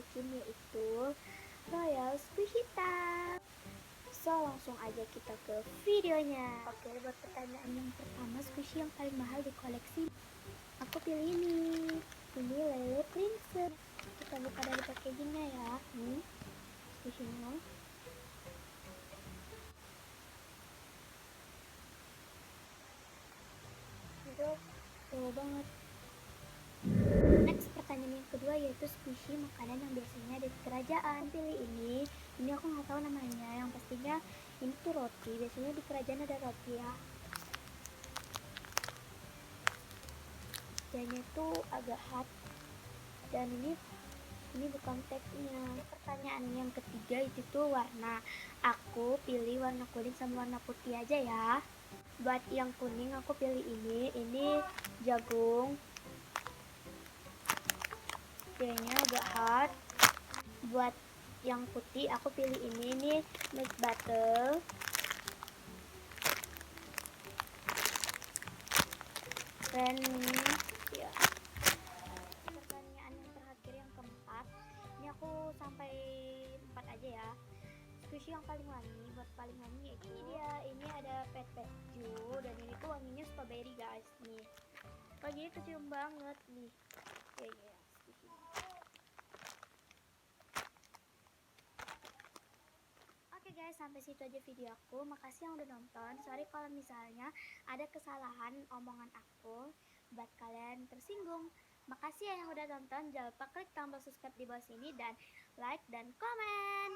bikin, yaitu Royal Squishy Time. So langsung aja kita ke videonya. Oke, buat pertanyaan yang pertama, squishy yang paling mahal di koleksi. Aku pilih ini Lele Princess. Kita buka dari packagingnya ya. Nih squishy-nya. Itu tuh banget. Next, pertanyaan yang kedua yaitu squishy makanan yang biasanya ada di kerajaan. Aku pilih ini aku nggak tahu namanya. Yang pastinya ini tuh roti. Biasanya di kerajaan ada roti ya. Jadinya tuh agak hot. Dan ini bukan teksnya. Pertanyaan yang ketiga itu tuh warna. Aku pilih warna kuning sama warna putih aja ya. Buat yang kuning aku pilih ini jagung. Kayaknya agak hot. Buat yang putih aku pilih ini milk butter. Dan ya. Pertanyaan yang terakhir yang keempat. Ini aku sampai 4 aja ya. Squishy yang paling wangi, buat paling wangi yaitu ini ada pet ju, dan ini tuh wanginya strawberry guys. Nih wanginya kecium banget nih kayaknya ya squishy. Oke guys, sampai situ aja video aku. Makasih yang udah nonton. Sorry kalau misalnya ada kesalahan omongan aku buat kalian tersinggung. Makasih ya yang udah nonton. Jangan lupa klik tombol subscribe di bawah sini dan like dan komen.